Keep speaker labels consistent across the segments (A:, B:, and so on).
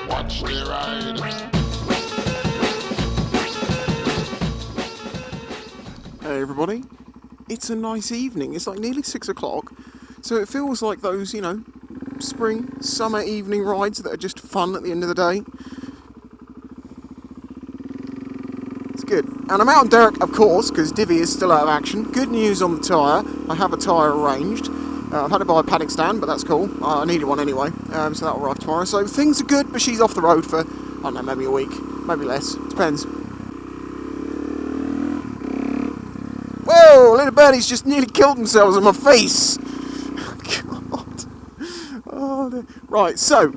A: Watch the ride.
B: Hey everybody, it's a nice evening. It's like nearly 6 o'clock, so it feels like those, spring, summer evening rides that are just fun at the end of the day. It's good. And I'm out on Derek, of course, because DIVI is still out of action. Good news on the tyre. I have a tyre arranged. I've had to buy a paddock stand, but that's cool. I needed one anyway, so that'll arrive tomorrow. So things are good, but she's off the road for, I don't know, maybe a week, maybe less. Depends. Whoa, little birdies just nearly killed themselves in my face. God. Oh, right, so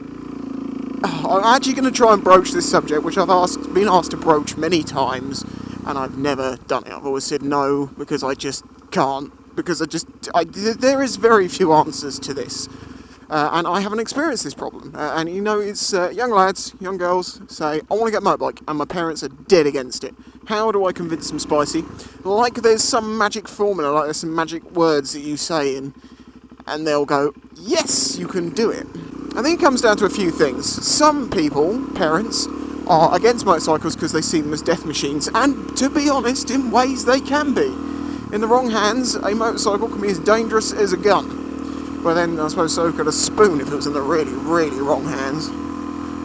B: I'm actually going to try and broach this subject, which I've been asked to broach many times, and I've never done it. I've always said no because I just can't. Because there is very few answers to this, and I haven't experienced this problem. And it's young lads, young girls say, I want to get a motorbike, and my parents are dead against it. How do I convince them, Spicy? Like there's some magic formula, like there's some magic words that you say, and they'll go, yes, you can do it. I think it comes down to a few things. Some people, parents, are against motorcycles because they see them as death machines, and to be honest, in ways they can be. In the wrong hands, a motorcycle can be as dangerous as a gun. Well then, I suppose so could a spoon if it was in the really, really wrong hands.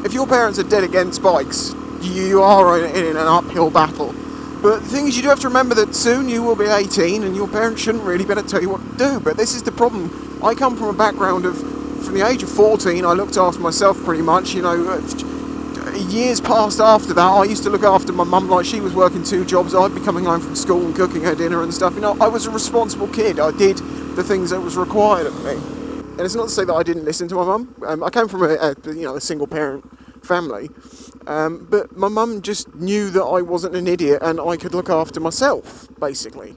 B: If your parents are dead against bikes, you are in an uphill battle. But the thing is, you do have to remember that soon you will be 18 and your parents shouldn't really be able to tell you what to do. But this is the problem. I come from a background of, from the age of 14, I looked after myself pretty much, years past after that, I used to look after my mum like she was working 2 jobs. I'd be coming home from school and cooking her dinner and stuff. I was a responsible kid. I did the things that was required of me. And it's not to say that I didn't listen to my mum. I came from a single parent family. But my mum just knew that I wasn't an idiot and I could look after myself, basically.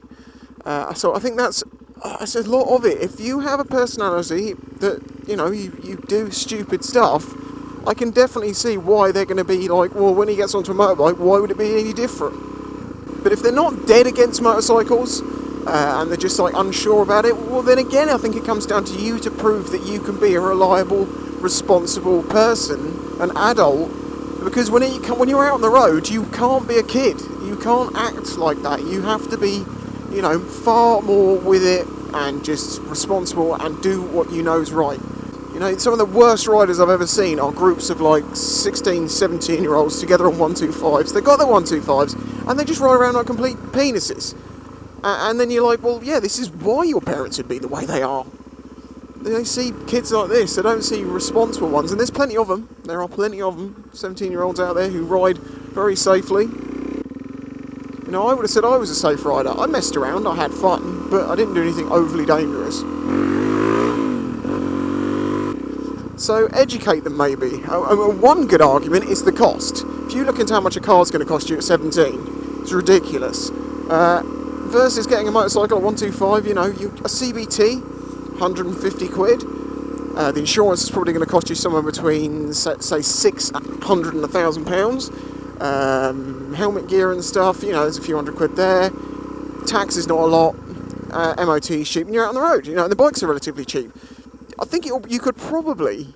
B: So I think that's a lot of it. If you have a personality that, you do stupid stuff, I can definitely see why they're going to be like, well, when he gets onto a motorbike, why would it be any different? But if they're not dead against motorcycles, and they're just unsure about it, well then again I think it comes down to you to prove that you can be a reliable, responsible person, an adult, because when you're out on the road, you can't be a kid. You can't act like that. You have to be, far more with it and just responsible and do what you know is right. Some of the worst riders I've ever seen are groups of 16, 17-year-olds together on 125s. They've got their 125s and they just ride around like complete penises. And then you're like, well, yeah, this is why your parents would be the way they are. They see kids like this, they don't see responsible ones. And there's plenty of them. There are plenty of them, 17-year-olds out there who ride very safely. I would have said I was a safe rider. I messed around, I had fun, but I didn't do anything overly dangerous. So educate them maybe. One good argument is the cost. If you look into how much a car's going to cost you at 17, it's ridiculous. Versus getting a motorcycle at 125, a CBT, 150 quid. The insurance is probably going to cost you somewhere between, say, 600 and £1,000. Helmet gear and stuff, there's a few hundred quid there. Tax is not a lot. MOT is cheap, and you're out on the road. And the bikes are relatively cheap. I think you could probably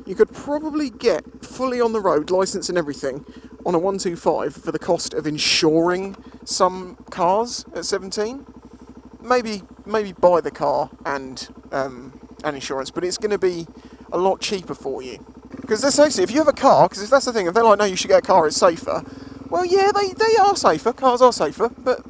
B: get fully on the road, licence and everything, on a 125 for the cost of insuring some cars at 17. Maybe buy the car and insurance, but it's going to be a lot cheaper for you. Because let's face it, if you have a car, because if that's the thing, if they're like, no, you should get a car, it's safer. Well, yeah, they are safer. Cars are safer, but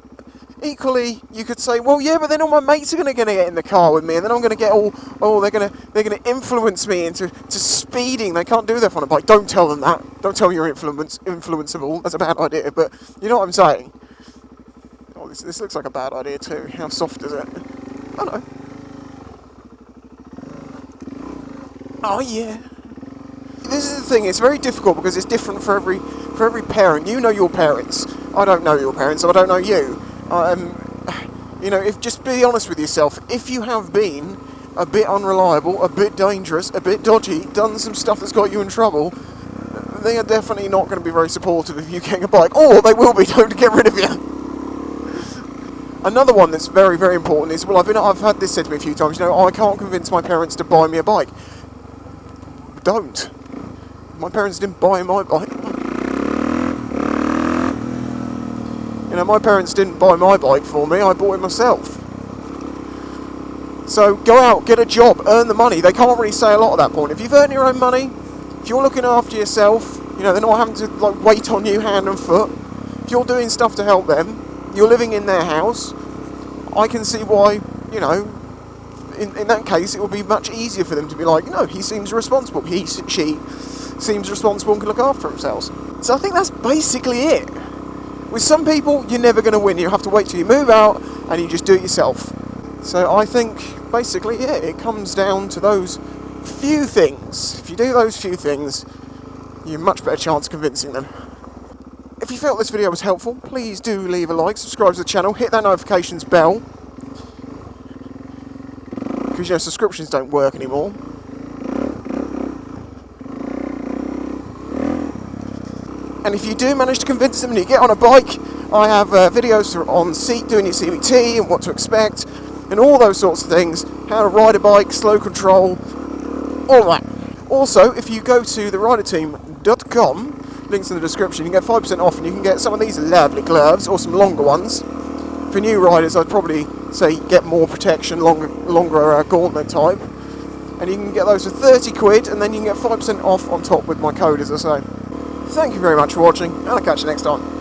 B: equally, you could say, well, yeah, but then all my mates are going to get in the car with me, and then I'm going to get they're going to influence me into speeding. They can't do that on a bike. Don't tell them that. Don't tell them you're influenceable. That's a bad idea, but you know what I'm saying. Oh, this looks like a bad idea too. How soft is it? Oh, no. Oh, yeah. This is the thing, it's very difficult because it's different for every parent. You know your parents. I don't know your parents, so I don't know you. Just be honest with yourself. If you have been a bit unreliable, a bit dangerous, a bit dodgy, done some stuff that's got you in trouble, they are definitely not going to be very supportive of you getting a bike. Or they will be, don't get rid of you. Another one that's very, very important is, I've had this said to me a few times, I can't convince my parents to buy me a bike. Don't. My parents didn't buy my bike. You know, my parents didn't buy my bike for me, I bought it myself. So go out, get a job, earn the money. They can't really say a lot at that point. If you've earned your own money, if you're looking after yourself, you know, they're not having to like wait on you hand and foot. If you're doing stuff to help them, you're living in their house, I can see why, you know, in that case it will be much easier for them to be like, no, he seems responsible, she seems responsible and can look after themselves. So I think that's basically it. With some people, you're never going to win. You have to wait till you move out and you just do it yourself. So I think, basically, yeah, it comes down to those few things. If you do those few things, you have a much better chance of convincing them. If you felt this video was helpful, please do leave a like, subscribe to the channel, hit that notifications bell. Because, you know, subscriptions don't work anymore. And if you do manage to convince them and you get on a bike, I have videos on doing your CBT and what to expect, and all those sorts of things, how to ride a bike, slow control, all that. Also, if you go to theriderteam.com, links in the description, you can get 5% off and you can get some of these lovely gloves, or some longer ones. For new riders, I'd probably say get more protection, longer gauntlet type. And you can get those for 30 quid, and then you can get 5% off on top with my code, as I say. Thank you very much for watching, and I'll catch you next time.